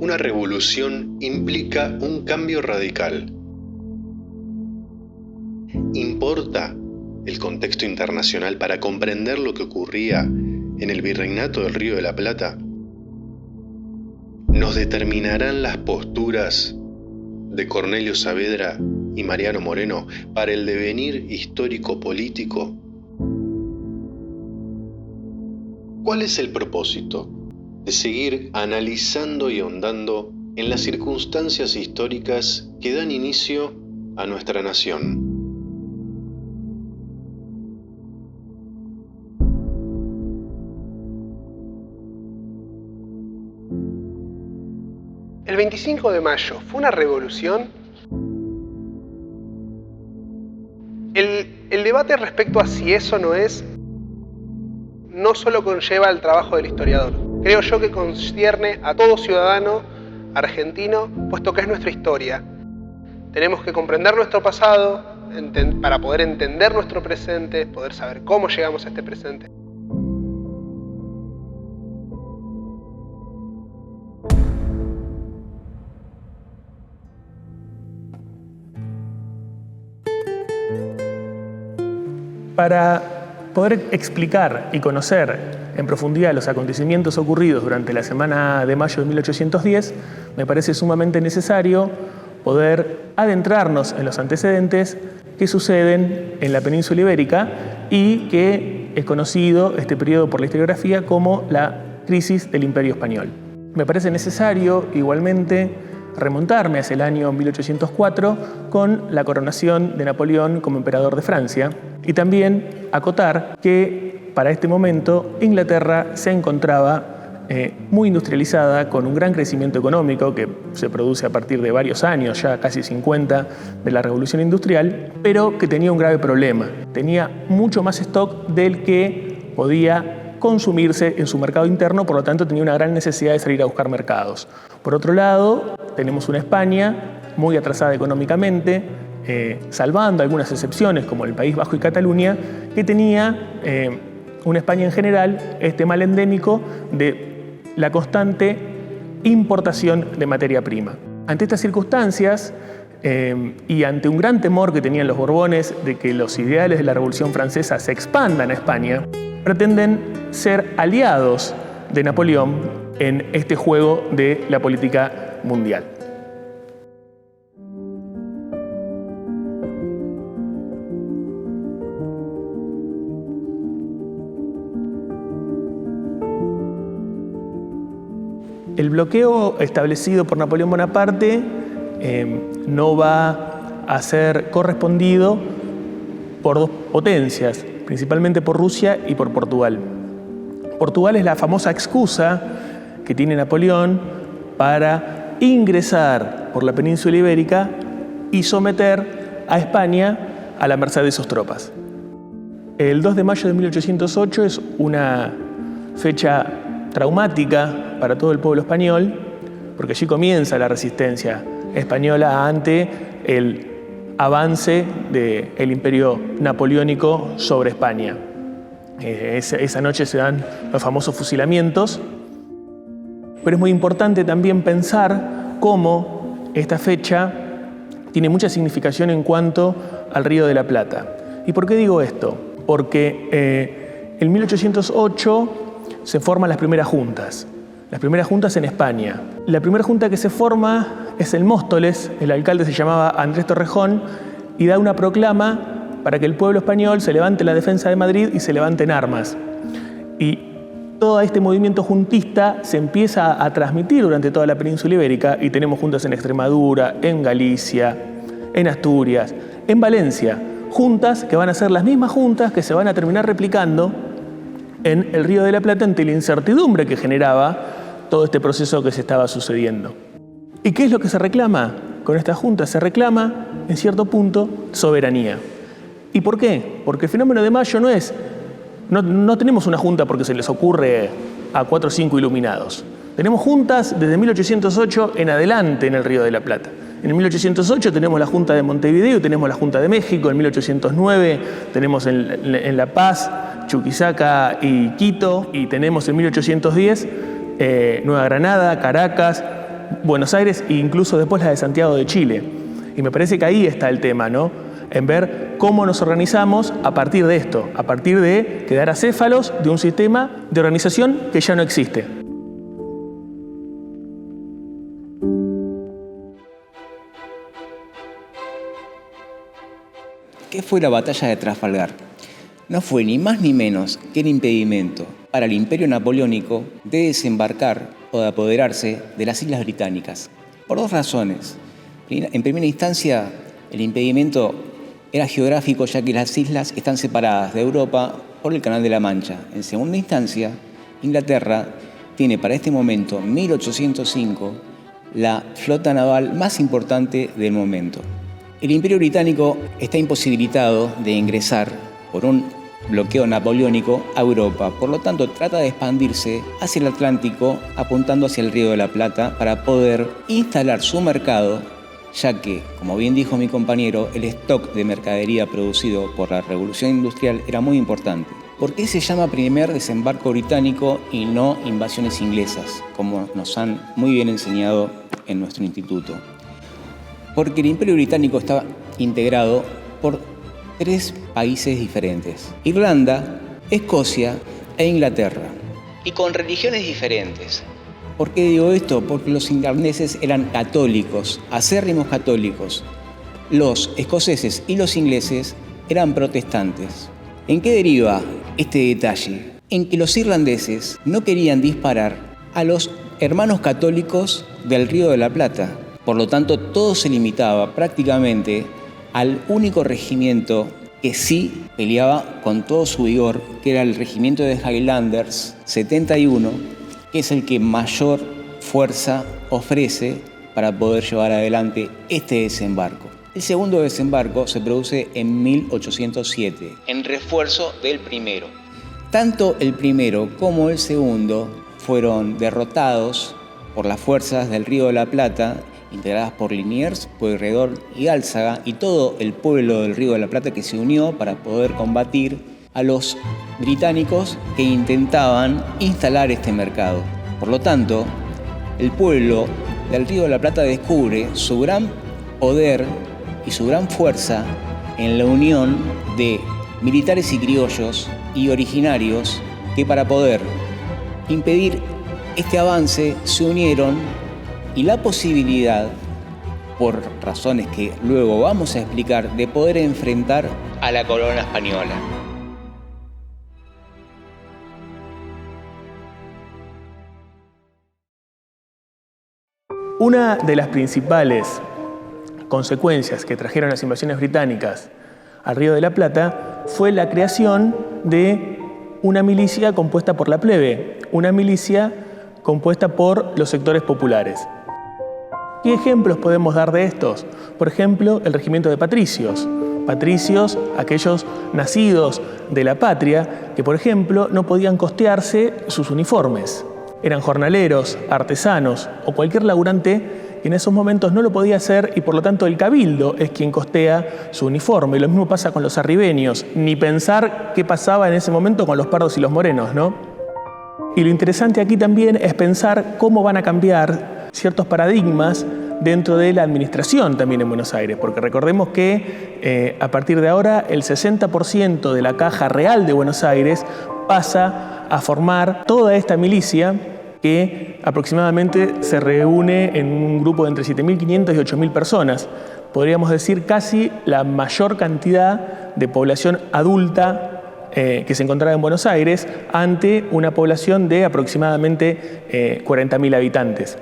una revolución implica un cambio radical. ¿Importa el contexto internacional para comprender lo que ocurría en el Virreinato del Río de la Plata? ¿Nos determinarán las posturas de Cornelio Saavedra y Mariano Moreno para el devenir histórico-político? ¿Cuál es el propósito de seguir analizando y ahondando en las circunstancias históricas que dan inicio a nuestra nación? ¿El 25 de mayo fue una revolución? El debate respecto a si eso no es, no solo conlleva el trabajo del historiador. Creo yo que concierne a todo ciudadano argentino, puesto que es nuestra historia. Tenemos que comprender nuestro pasado para poder entender nuestro presente, poder saber cómo llegamos a este presente. Para poder explicar y conocer en profundidad los acontecimientos ocurridos durante la semana de mayo de 1810, me parece sumamente necesario poder adentrarnos en los antecedentes que suceden en la península ibérica y que es conocido este periodo por la historiografía como la crisis del Imperio Español. Me parece necesario igualmente remontarme hacia el año 1804 con la coronación de Napoleón como emperador de Francia y también acotar que para este momento Inglaterra se encontraba muy industrializada, con un gran crecimiento económico que se produce a partir de varios años, ya casi 50, de la Revolución Industrial, pero que tenía un grave problema. Tenía mucho más stock del que podía consumirse en su mercado interno, por lo tanto tenía una gran necesidad de salir a buscar mercados. Por otro lado, tenemos una España muy atrasada económicamente, salvando algunas excepciones como el País Vasco y Cataluña, que tenía una España en general este mal endémico de la constante importación de materia prima. Ante estas circunstancias y ante un gran temor que tenían los Borbones de que los ideales de la Revolución Francesa se expandan a España, pretenden ser aliados de Napoleón en este juego de la política mundial. El bloqueo establecido por Napoleón Bonaparte no va a ser correspondido por dos potencias, principalmente por Rusia y por Portugal. Portugal es la famosa excusa que tiene Napoleón para ingresar por la península ibérica y someter a España a la merced de sus tropas. El 2 de mayo de 1808 es una fecha traumática para todo el pueblo español, porque allí comienza la resistencia española ante el avance del imperio napoleónico sobre España. Esa noche se dan los famosos fusilamientos, pero es muy importante también pensar cómo esta fecha tiene mucha significación en cuanto al Río de la Plata. ¿Y por qué digo esto? Porque en 1808 se forman las primeras juntas en España. La primera junta que se forma es en Móstoles, el alcalde se llamaba Andrés Torrejón y da una proclama para que el pueblo español se levante en la defensa de Madrid y se levante en armas. Y todo este movimiento juntista se empieza a transmitir durante toda la península ibérica y tenemos juntas en Extremadura, en Galicia, en Asturias, en Valencia. Juntas que van a ser las mismas juntas que se van a terminar replicando en el Río de la Plata ante la incertidumbre que generaba todo este proceso que se estaba sucediendo. ¿Y qué es lo que se reclama con esta junta? Se reclama, en cierto punto, soberanía. ¿Y por qué? Porque el fenómeno de mayo no tenemos una junta porque se les ocurre a 4 o 5 iluminados. Tenemos juntas desde 1808 en adelante en el Río de la Plata. En 1808 tenemos la Junta de Montevideo, tenemos la Junta de México, en 1809 tenemos en La Paz, Chuquisaca y Quito, y tenemos en 1810 Nueva Granada, Caracas, Buenos Aires e incluso después la de Santiago de Chile. Y me parece que ahí está el tema, ¿no? En ver cómo nos organizamos a partir de esto, a partir de quedar acéfalos de un sistema de organización que ya no existe. ¿Qué fue la batalla de Trafalgar? No fue ni más ni menos que el impedimento para el Imperio Napoleónico de desembarcar o de apoderarse de las Islas Británicas. Por dos razones. En primera instancia, el impedimento era geográfico, ya que las islas están separadas de Europa por el Canal de la Mancha. En segunda instancia, Inglaterra tiene para este momento, 1805, la flota naval más importante del momento. El Imperio Británico está imposibilitado de ingresar por un bloqueo napoleónico a Europa. Por lo tanto, trata de expandirse hacia el Atlántico, apuntando hacia el Río de la Plata para poder instalar su mercado, ya que, como bien dijo mi compañero, el stock de mercadería producido por la Revolución Industrial era muy importante. ¿Por qué se llama primer desembarco británico y no invasiones inglesas, como nos han muy bien enseñado en nuestro instituto? Porque el Imperio Británico estaba integrado por 3 países diferentes: Irlanda, Escocia e Inglaterra, y con religiones diferentes. ¿Por qué digo esto? Porque los irlandeses eran católicos, acérrimos católicos. Los escoceses y los ingleses eran protestantes. ¿En qué deriva este detalle? En que los irlandeses no querían disparar a los hermanos católicos del Río de la Plata. Por lo tanto, todo se limitaba prácticamente al único regimiento que sí peleaba con todo su vigor, que era el regimiento de Highlanders 71, que es el que mayor fuerza ofrece para poder llevar adelante este desembarco. El segundo desembarco se produce en 1807, en refuerzo del primero. Tanto el primero como el segundo fueron derrotados por las fuerzas del Río de la Plata, integradas por Liniers, Pueyrredón y Álzaga, y todo el pueblo del Río de la Plata que se unió para poder combatir a los británicos que intentaban instalar este mercado. Por lo tanto, el pueblo del Río de la Plata descubre su gran poder y su gran fuerza en la unión de militares y criollos y originarios que, para poder impedir este avance, se unieron, y la posibilidad, por razones que luego vamos a explicar, de poder enfrentar a la corona española. Una de las principales consecuencias que trajeron las invasiones británicas al Río de la Plata fue la creación de una milicia compuesta por la plebe, una milicia compuesta por los sectores populares. ¿Qué ejemplos podemos dar de estos? Por ejemplo, el regimiento de patricios. Patricios, aquellos nacidos de la patria, que por ejemplo no podían costearse sus uniformes. Eran jornaleros, artesanos o cualquier laburante que en esos momentos no lo podía hacer, y por lo tanto el cabildo es quien costea su uniforme. Y lo mismo pasa con los arribeños, ni pensar qué pasaba en ese momento con los pardos y los morenos, ¿no? Y lo interesante aquí también es pensar cómo van a cambiar ciertos paradigmas dentro de la administración también en Buenos Aires, porque recordemos que a partir de ahora el 60% de la caja real de Buenos Aires pasa a formar toda esta milicia, que aproximadamente se reúne en un grupo de entre 7.500 y 8.000 personas. Podríamos decir casi la mayor cantidad de población adulta que se encontraba en Buenos Aires, ante una población de aproximadamente 40.000 habitantes.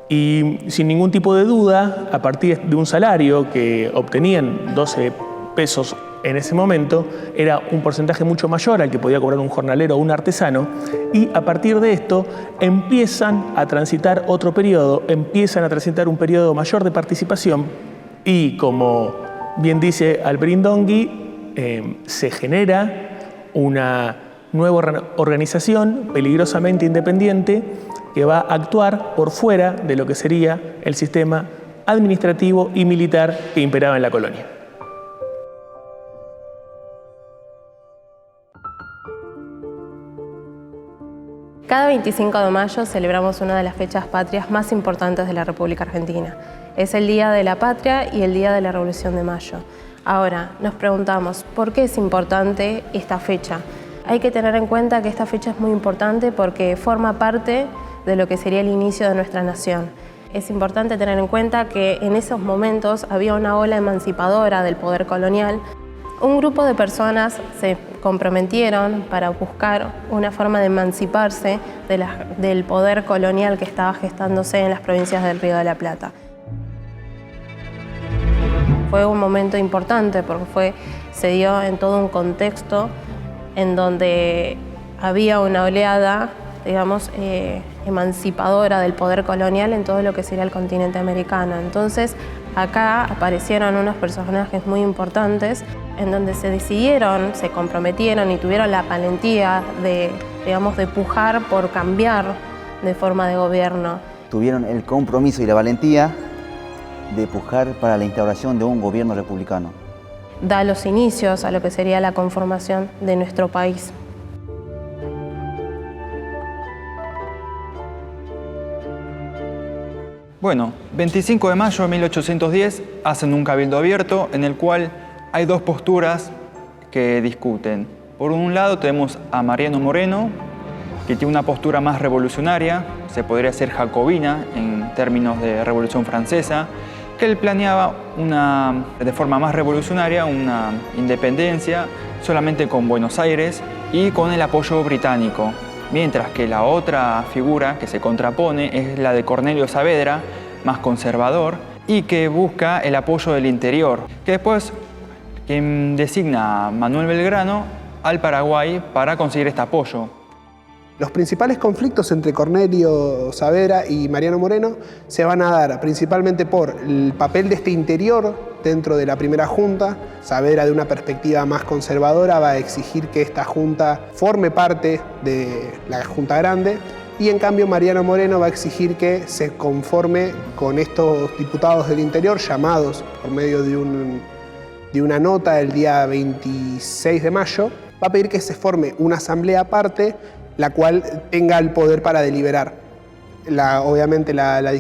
Y sin ningún tipo de duda, a partir de un salario que obtenían 12 pesos en ese momento, era un porcentaje mucho mayor al que podía cobrar un jornalero o un artesano, y a partir de esto empiezan a transitar otro periodo, empiezan a transitar un periodo mayor de participación, y como bien dice Alberindongui, se genera una nueva organización peligrosamente independiente que va a actuar por fuera de lo que sería el sistema administrativo y militar que imperaba en la colonia. Cada 25 de mayo celebramos una de las fechas patrias más importantes de la República Argentina. Es el Día de la Patria y el Día de la Revolución de Mayo. Ahora, nos preguntamos, ¿por qué es importante esta fecha? Hay que tener en cuenta que esta fecha es muy importante porque forma parte de lo que sería el inicio de nuestra nación. Es importante tener en cuenta que en esos momentos había una ola emancipadora del poder colonial. Un grupo de personas se comprometieron para buscar una forma de emanciparse del poder colonial que estaba gestándose en las provincias del Río de la Plata. Fue un momento importante porque se dio en todo un contexto en donde había una oleada, digamos, emancipadora del poder colonial en todo lo que sería el continente americano. Entonces, acá aparecieron unos personajes muy importantes en donde se decidieron, se comprometieron y tuvieron la valentía de, digamos, de pujar por cambiar de forma de gobierno. Tuvieron el compromiso y la valentía de pujar para la instauración de un gobierno republicano. Da los inicios a lo que sería la conformación de nuestro país. Bueno, 25 de mayo de 1810 hacen un cabildo abierto en el cual hay dos posturas que discuten. Por un lado tenemos a Mariano Moreno, que tiene una postura más revolucionaria, se podría decir jacobina en términos de Revolución Francesa, que él planeaba de forma más revolucionaria una independencia solamente con Buenos Aires y con el apoyo británico. Mientras que la otra figura que se contrapone es la de Cornelio Saavedra, más conservador, y que busca el apoyo del interior, que después quien designa a Manuel Belgrano al Paraguay para conseguir este apoyo. Los principales conflictos entre Cornelio Saavedra y Mariano Moreno se van a dar principalmente por el papel de este interior dentro de la primera junta. Saavedra, de una perspectiva más conservadora, va a exigir que esta junta forme parte de la Junta Grande, y en cambio Mariano Moreno va a exigir que se conforme con estos diputados del interior llamados por medio de una nota el día 26 de mayo. Va a pedir que se forme una asamblea aparte, la cual tenga el poder para deliberar. Obviamente la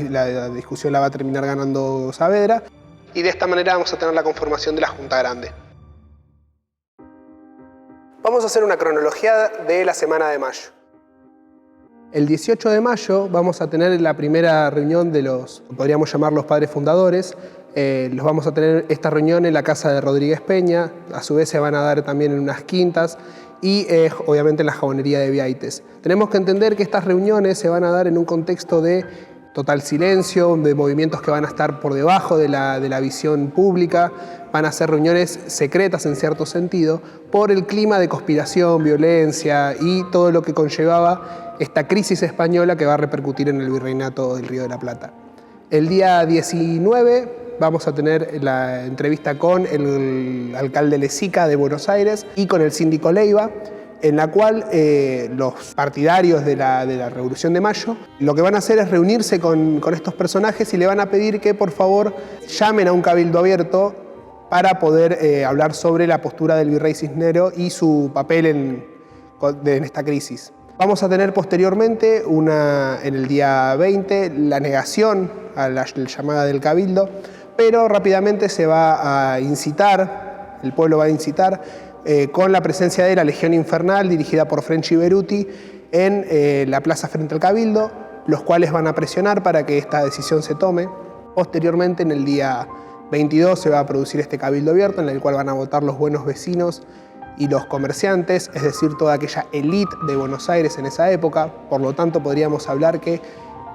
discusión la va a terminar ganando Saavedra, y de esta manera vamos a tener la conformación de la Junta Grande. Vamos a hacer una cronología de la semana de mayo. El 18 de mayo vamos a tener la primera reunión de podríamos llamar los padres fundadores. Los vamos a tener esta reunión en la casa de Rodríguez Peña, a su vez se van a dar también en unas quintas y obviamente en la jabonería de Vieites. Tenemos que entender que estas reuniones se van a dar en un contexto de total silencio, de movimientos que van a estar por debajo de la visión pública, van a ser reuniones secretas en cierto sentido, por el clima de conspiración, violencia y todo lo que conllevaba esta crisis española que va a repercutir en el virreinato del Río de la Plata. El día 19 vamos a tener la entrevista con el alcalde Lezica de Buenos Aires y con el síndico Leiva, en la cual los partidarios de la Revolución de Mayo lo que van a hacer es reunirse con estos personajes y le van a pedir que por favor llamen a un cabildo abierto para poder hablar sobre la postura del virrey Cisnero y su papel en esta crisis. Vamos a tener posteriormente, en el día 20, la negación a la llamada del cabildo, pero rápidamente se va a incitar, el pueblo va a incitar, con la presencia de la Legión Infernal dirigida por French y Beruti en la plaza frente al cabildo, los cuales van a presionar para que esta decisión se tome. Posteriormente, en el día 22, se va a producir este cabildo abierto en el cual van a votar los buenos vecinos y los comerciantes, es decir, toda aquella élite de Buenos Aires en esa época. Por lo tanto, podríamos hablar que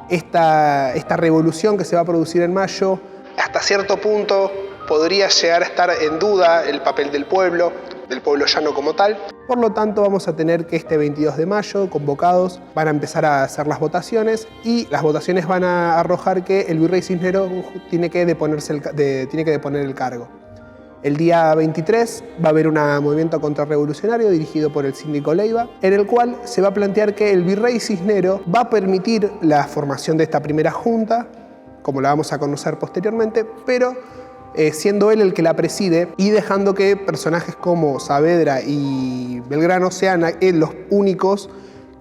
esta revolución que se va a producir en mayo, hasta cierto punto podría llegar a estar en duda el papel del pueblo llano como tal. Por lo tanto, vamos a tener que este 22 de mayo, convocados, van a empezar a hacer las votaciones y las votaciones van a arrojar que el virrey Cisnero tiene que deponer el cargo. El día 23 va a haber un movimiento contrarrevolucionario dirigido por el síndico Leiva, en el cual se va a plantear que el virrey Cisnero va a permitir la formación de esta primera junta, como la vamos a conocer posteriormente, pero siendo él el que la preside y dejando que personajes como Saavedra y Belgrano sean los únicos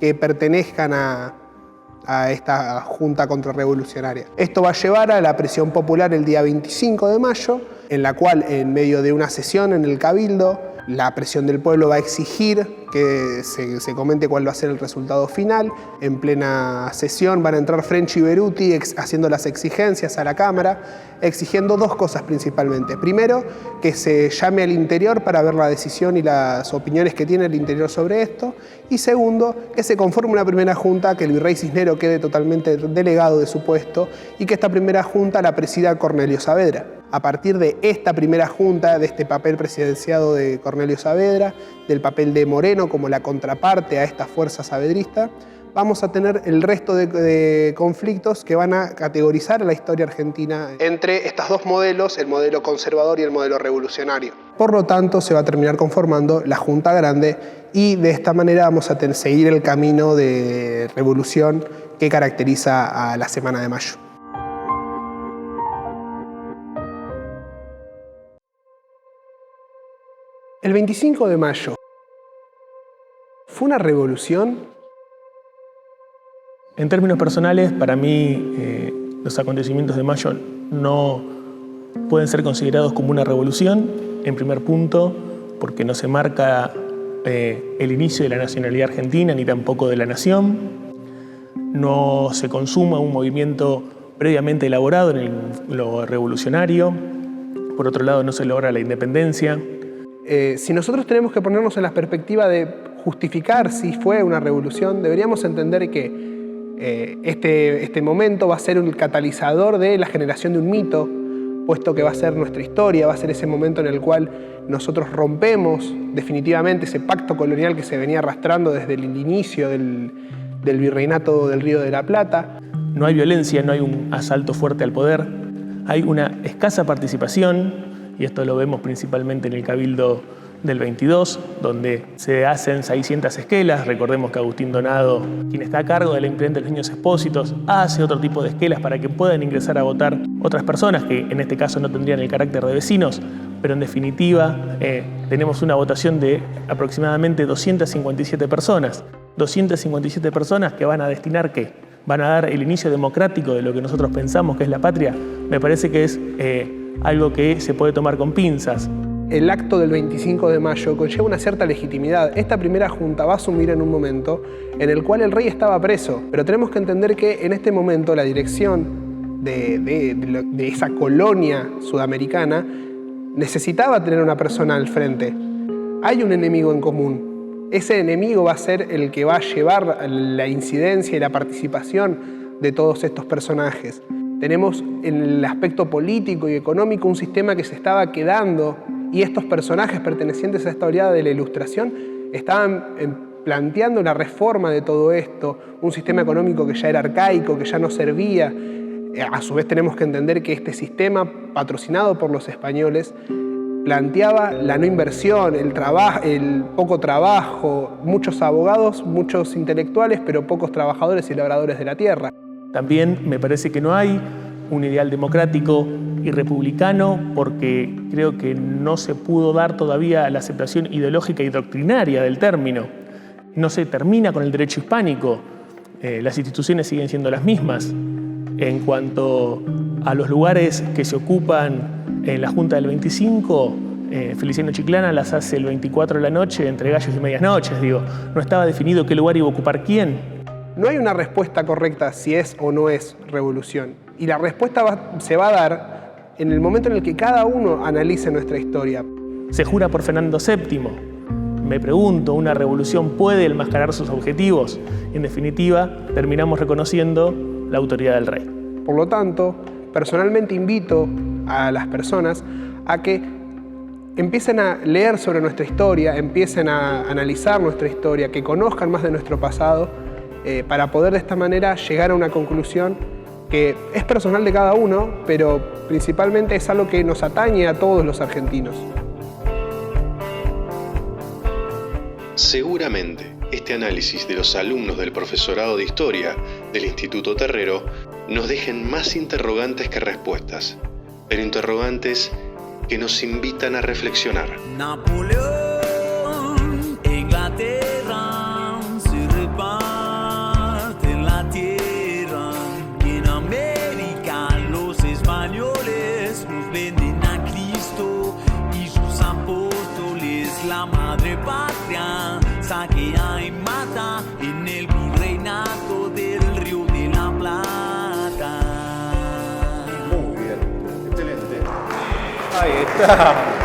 que pertenezcan a esta junta contrarrevolucionaria. Esto va a llevar a la presión popular el día 25 de mayo, en la cual, en medio de una sesión en el Cabildo, la presión del pueblo va a exigir que se comente cuál va a ser el resultado final. En plena sesión van a entrar French y Beruti haciendo las exigencias a la Cámara, exigiendo dos cosas principalmente. Primero, que se llame al interior para ver la decisión y las opiniones que tiene el interior sobre esto. Y segundo, que se conforme una primera junta, que el virrey Cisnero quede totalmente delegado de su puesto y que esta primera junta la presida Cornelio Saavedra. A partir de esta primera junta, de este papel presidenciado de Cornelio Saavedra, del papel de Moreno como la contraparte a esta fuerza saavedrista, vamos a tener el resto de conflictos que van a categorizar a la historia argentina entre estos dos modelos, el modelo conservador y el modelo revolucionario. Por lo tanto, se va a terminar conformando la Junta Grande y de esta manera vamos a seguir el camino de revolución que caracteriza a la Semana de Mayo. El 25 de mayo, ¿fue una revolución? En términos personales, para mí, los acontecimientos de mayo no pueden ser considerados como una revolución, en primer punto, porque no se marca el inicio de la nacionalidad argentina, ni tampoco de la nación. No se consuma un movimiento previamente elaborado en lo revolucionario. Por otro lado, no se logra la independencia. Si nosotros tenemos que ponernos en la perspectiva de justificar si fue una revolución, deberíamos entender que este momento va a ser un catalizador de la generación de un mito, puesto que va a ser nuestra historia, va a ser ese momento en el cual nosotros rompemos definitivamente ese pacto colonial que se venía arrastrando desde el inicio del virreinato del Río de la Plata. No hay violencia, no hay un asalto fuerte al poder, hay una escasa participación, y esto lo vemos principalmente en el Cabildo del 22, donde se hacen 600 esquelas. Recordemos que Agustín Donado, quien está a cargo de la imprenta de los Niños Expósitos, hace otro tipo de esquelas para que puedan ingresar a votar otras personas que en este caso no tendrían el carácter de vecinos, pero en definitiva tenemos una votación de aproximadamente 257 personas. 257 personas que van a destinar ¿qué? Van a dar el inicio democrático de lo que nosotros pensamos que es la patria. Me parece que es algo que se puede tomar con pinzas. El acto del 25 de mayo conlleva una cierta legitimidad. Esta primera junta va a asumir en un momento en el cual el rey estaba preso, pero tenemos que entender que en este momento la dirección de esa colonia sudamericana necesitaba tener una persona al frente. Hay un enemigo en común. Ese enemigo va a ser el que va a llevar la incidencia y la participación de todos estos personajes. Tenemos en el aspecto político y económico un sistema que se estaba quedando y estos personajes pertenecientes a esta oleada de la Ilustración estaban planteando una reforma de todo esto, un sistema económico que ya era arcaico, que ya no servía. A su vez tenemos que entender que este sistema, patrocinado por los españoles, planteaba la no inversión, el poco trabajo, muchos abogados, muchos intelectuales, pero pocos trabajadores y labradores de la tierra. También me parece que no hay un ideal democrático y republicano porque creo que no se pudo dar todavía la aceptación ideológica y doctrinaria del término. No se termina con el derecho hispánico. Las instituciones siguen siendo las mismas. En cuanto a los lugares que se ocupan en la Junta del 25, Feliciano Chiclana las hace el 24 de la noche entre gallos y medias noches. No estaba definido qué lugar iba a ocupar quién. No hay una respuesta correcta si es o no es revolución. Y la respuesta se va a dar en el momento en el que cada uno analice nuestra historia. Se jura por Fernando VII. Me pregunto, ¿una revolución puede enmascarar sus objetivos? En definitiva, terminamos reconociendo la autoridad del rey. Por lo tanto, personalmente invito a las personas a que empiecen a leer sobre nuestra historia, empiecen a analizar nuestra historia, que conozcan más de nuestro pasado, para poder de esta manera llegar a una conclusión que es personal de cada uno, pero principalmente es algo que nos atañe a todos los argentinos. Seguramente este análisis de los alumnos del profesorado de Historia del Instituto Terrero nos dejen más interrogantes que respuestas, pero interrogantes que nos invitan a reflexionar. Napoleón, Inglaterra, se repara. mismos venden a Cristo y sus apóstoles la madre patria. Saquea y mata en el virreinato del Río de la Plata. Muy bien, excelente. Ahí está.